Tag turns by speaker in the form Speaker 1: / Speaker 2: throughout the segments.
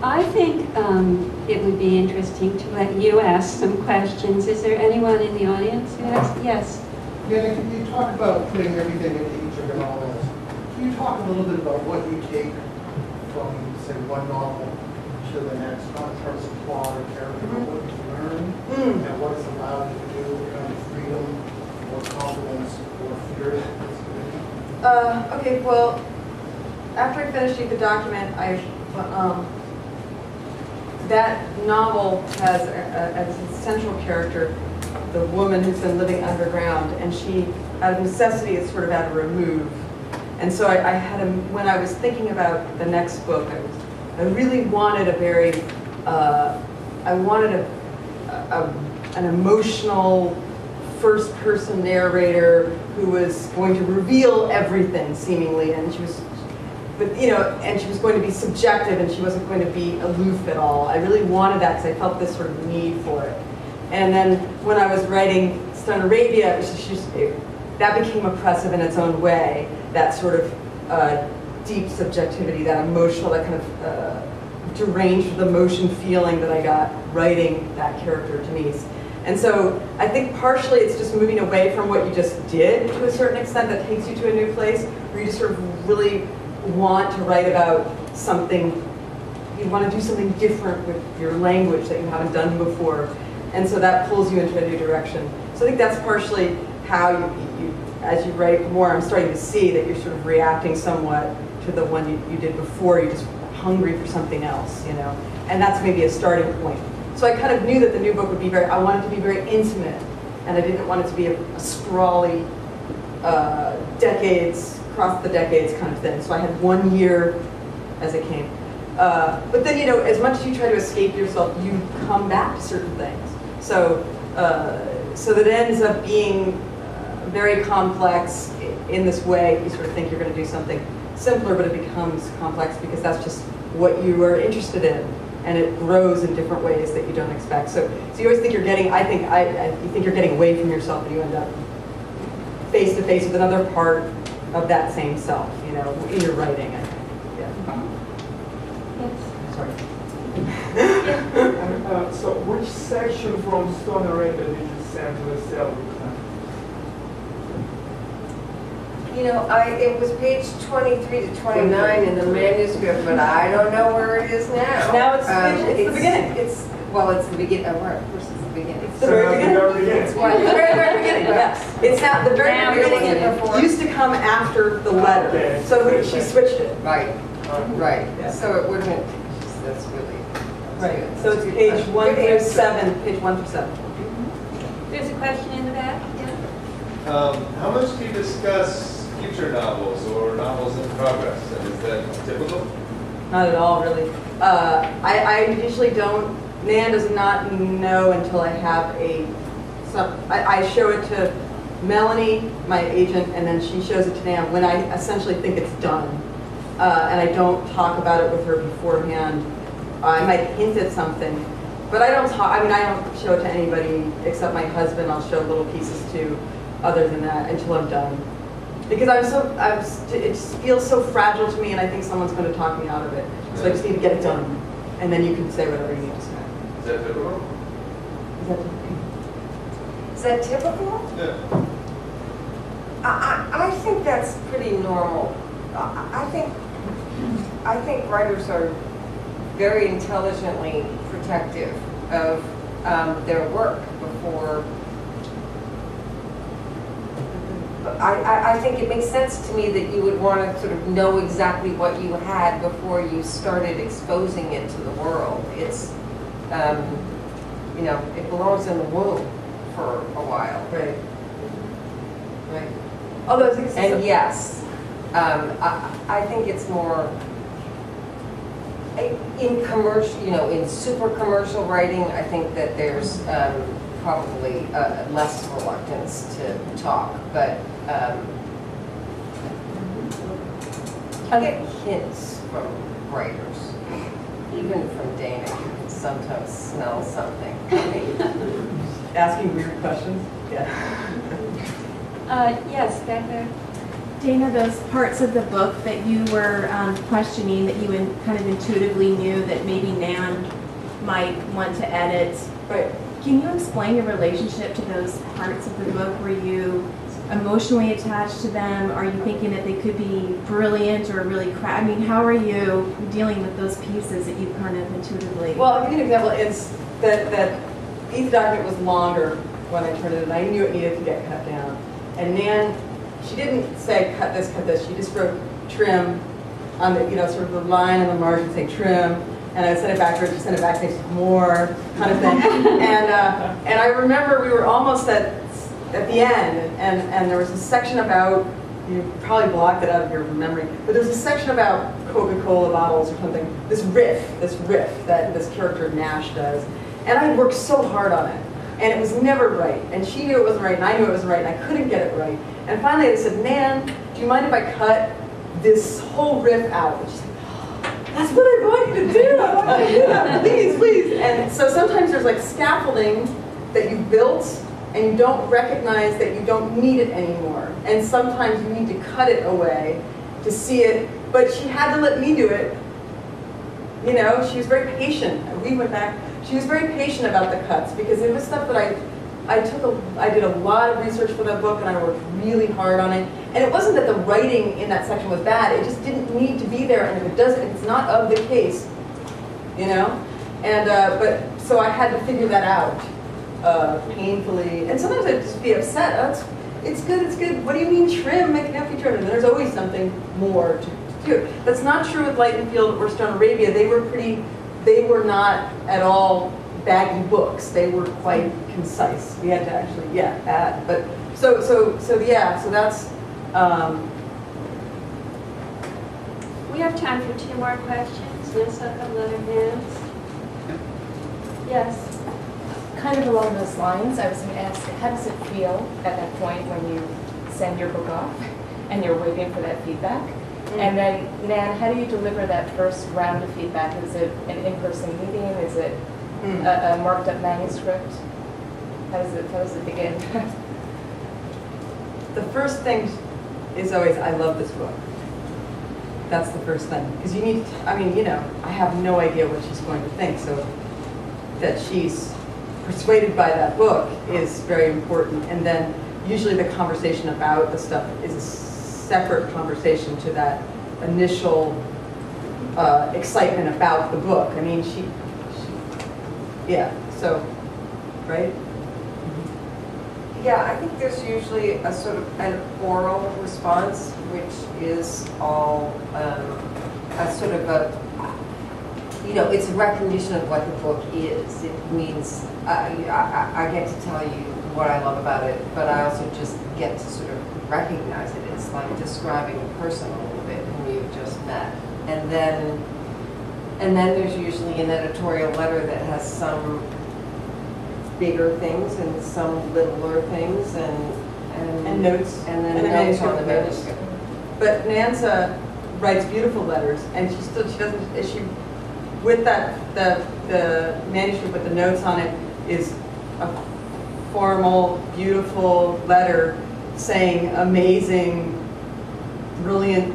Speaker 1: I think it would be interesting to let you ask some questions. Is there anyone in the audience who has? Yes.
Speaker 2: Yeah, can you talk about putting everything into each of your novels? Can you talk a little bit about what you take from, say, one novel to the next, not in terms of plot or character, but what you learn and what it's allowed you to do, what kind of freedom or confidence or fear it's giving you?
Speaker 3: Okay, well, after I finished the document, that novel has as a central character the woman who's been living underground, and she, out of necessity, is sort of at a remove. And so I had when I was thinking about the next book, I really wanted a very, I wanted an emotional first-person narrator who was going to reveal everything seemingly, and she was, but you know, and she was going to be subjective, and she wasn't going to be aloof at all. I really wanted that because I felt this sort of need for it. And then when I was writing Stone Arabia, that became oppressive in its own way. That sort of deep subjectivity, that emotional, that kind of deranged emotion feeling that I got writing that character, Denise. And so I think partially it's just moving away from what you just did to a certain extent that takes you to a new place, where you just sort of really want to write about something, you want to do something different with your language that you haven't done before. And so that pulls you into a new direction. So I think that's partially how you as you write more, I'm starting to see that you're sort of reacting somewhat to the one you did before. You're just hungry for something else, you know? And that's maybe a starting point. So I kind of knew that the new book would be I wanted to be very intimate, and I didn't want it to be a sprawly, decades, across the decades kind of thing. So I had 1 year as it came. But then, you know, as much as you try to escape yourself, you come back to certain things. So, so that it ends up being very complex in this way. You sort of think you're going to do something simpler, but it becomes complex because that's just what you are interested in, and it grows in different ways that you don't expect. So you always think you're getting. You think you're getting away from yourself, and you end up face to face with another part of that same self. You know, in your writing. I think. Yeah.
Speaker 1: Yes.
Speaker 3: Sorry.
Speaker 4: So which section from Stone Arabia did you send to the cell?
Speaker 5: You know, it was page 23 to 29 in the manuscript, but I don't know where it is now.
Speaker 3: Now it's the beginning.
Speaker 5: It's the beginning. Where? Of course, it's the beginning.
Speaker 3: It's the very beginning.
Speaker 5: It's the very beginning.
Speaker 3: Yes. It's not the very beginning. It used to come after the letter,
Speaker 4: Okay.
Speaker 3: so she switched it.
Speaker 5: Right. Right.
Speaker 3: Yeah.
Speaker 5: So it would have been. That's really.
Speaker 3: Right.
Speaker 5: Good.
Speaker 3: So it's
Speaker 5: That's
Speaker 3: page
Speaker 5: good.
Speaker 3: 1
Speaker 5: Good
Speaker 3: through
Speaker 5: answer.
Speaker 3: 7. Page 1 through 7.
Speaker 1: There's a question in the back. Yeah.
Speaker 6: How much do you discuss future novels or novels in progress? And is that typical?
Speaker 3: Not at all, really. I usually don't. Nan does not know until I have I show it to Melanie, my agent, and then she shows it to Nan when I essentially think it's done. And I don't talk about it with her beforehand. I might hint at something, but I don't talk. I mean, I don't show it to anybody except my husband. I'll show little pieces to. Other than that, until I'm done, because it just feels so fragile to me, and I think someone's going to talk me out of it. So I just need to get it done, and then you can say whatever you need to say.
Speaker 6: Is that typical?
Speaker 5: Is that typical?
Speaker 6: Yeah.
Speaker 5: I think that's pretty normal. I think writers are very intelligently protective of their work before. I think it makes sense to me that you would want to sort of know exactly what you had before you started exposing it to the world. It's, you know, it belongs in the womb for a while.
Speaker 3: Right. Right. Although I think it's
Speaker 5: And yes, I think it's more in commercial, you know, in super commercial writing. I think that there's probably less reluctance to talk, but I get hints from writers, even from Dana. You can sometimes smell something.
Speaker 3: asking weird questions. Yeah.
Speaker 1: Yes, back there.
Speaker 7: Dana, those parts of the book that you were questioning, that you kind of intuitively knew that maybe Nan might want to edit,
Speaker 3: Right.
Speaker 7: can you explain your relationship to those parts of the book? Were you emotionally attached to them? Are you thinking that they could be brilliant or really crap? I mean, how are you dealing with those pieces that you kind of intuitively?
Speaker 3: Well, I'll give you an example. It's that each document was longer when I turned it in. I knew it needed to get cut down. And Nan, she didn't say cut this. She just wrote trim on the, sort of the line on the margin saying trim. And I sent it back to her, she sent it back, saying more kind of thing. And I remember we were almost at the end, and there was a section about, you probably blocked it out of your memory, but there's a section about Coca-Cola bottles or something, this riff that this character Nash does. And I worked so hard on it, and it was never right. And she knew it wasn't right, and I knew it wasn't right, and I couldn't get it right. And finally I said, Nan, do you mind if I cut this whole riff out? And she's like, that's what I want you to do. I want you to do that. Please. And so sometimes there's like scaffolding that you built and you don't recognize that you don't need it anymore. And sometimes you need to cut it away to see it. But she had to let me do it. She was very patient. We went back. She was very patient about the cuts because it was stuff that I did a lot of research for that book and I worked really hard on it. And it wasn't that the writing in that section was bad, it just didn't need to be there, and if it's not of the case, And, but, so I had to figure that out painfully. And sometimes I'd just be upset, it's good, what do you mean trim, make it have to be trimmed? And there's always something more to do. That's not true with Light and Field or Stone Arabia. They were not at all baggy books. They were quite concise. We had to actually, add. But so that's.
Speaker 1: We have time for 2 more questions. Yes, a couple other hands. Yes.
Speaker 8: Kind of along those lines, I was going to ask, how does it feel at that point when you send your book off and you're waiting for that feedback? And then, Nan, how do you deliver that first round of feedback? Is it an in-person meeting? Is it a marked up manuscript? How does it begin?
Speaker 3: The first thing is always, I love this book. That's the first thing. Because you need, I have no idea what she's going to think, so that she's persuaded by that book is very important. And then usually the conversation about the stuff is a separate conversation to that initial excitement about the book. I mean, so, right?
Speaker 5: Yeah, I think there's usually a sort of an oral response, which is all a sort of a, it's a recognition of what the book is. It means I get to tell you what I love about it, but I also just get to sort of recognize it. It's like describing a person a little bit whom you've just met. And then there's usually an editorial letter that has some bigger things and some littler things and
Speaker 3: notes.
Speaker 5: And then notes on the manuscript.
Speaker 3: But Nanza writes beautiful letters, and she with the manuscript with the notes on it is a formal, beautiful letter saying amazing, brilliant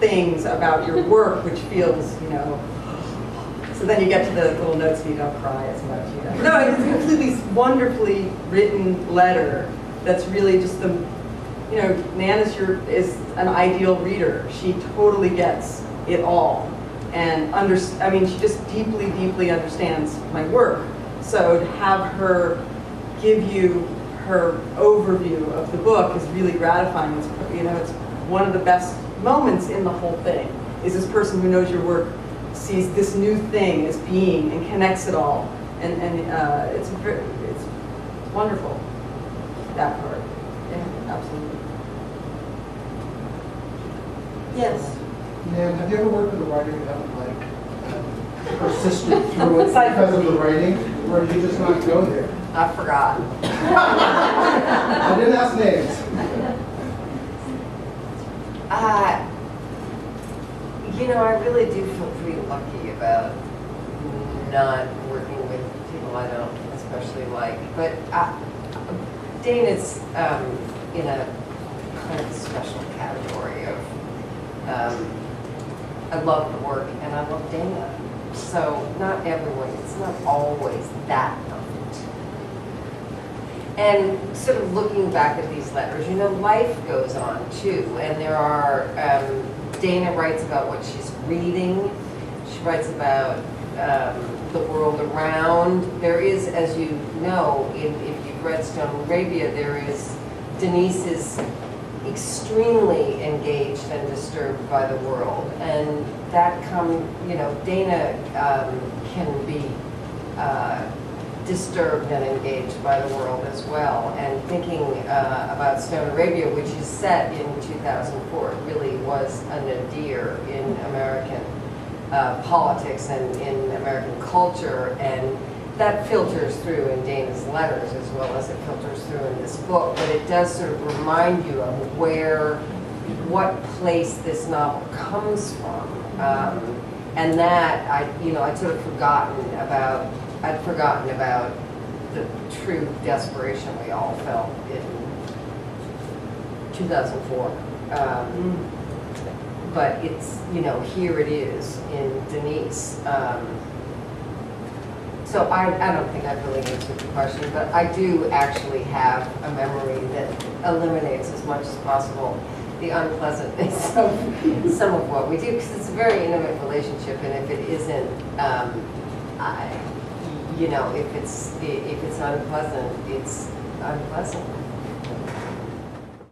Speaker 3: things about your work, which feels, so then you get to the little notes and you don't cry as much. No, it's a completely wonderfully written letter that's really just the, Nan is an ideal reader. She totally gets it all. And she just deeply, deeply understands my work. So to have her give you her overview of the book is really gratifying. It's one of the best moments in the whole thing, is this person who knows your work sees this new thing as being and connects it all. And it's wonderful, that part. Yeah, absolutely.
Speaker 1: Yes.
Speaker 2: Nan, have you ever worked with a writer you haven't persisted through it because of the writing, or did you just not go there?
Speaker 5: I forgot.
Speaker 2: I didn't ask names.
Speaker 5: I really do feel pretty lucky about not working with people I don't especially like. But Dana's in a kind of a special category of, I love the work and I love Dana. So not everyone, it's not always that perfect. And sort of looking back at these letters, life goes on too. And there are, Dana writes about what she's reading. She writes about the world around. There is, as you know, if you've read Stone Arabia, there is, Denise is extremely engaged and disturbed by the world. And that Dana can be disturbed and engaged by the world as well. And thinking about Stone Arabia, which is set in 2004, it really was a nadir in American politics and in American culture, and that filters through in Dana's letters as well as it filters through in this book, but it does sort of remind you of what place this novel comes from. And that I'd sort of forgotten about the true desperation we all felt in 2004. But it's, here it is in Denise. So I don't think I've really answered the question, but I do actually have a memory that eliminates as much as possible the unpleasantness of some of what we do, because it's a very intimate relationship, and if it isn't, if it's unpleasant, it's unpleasant.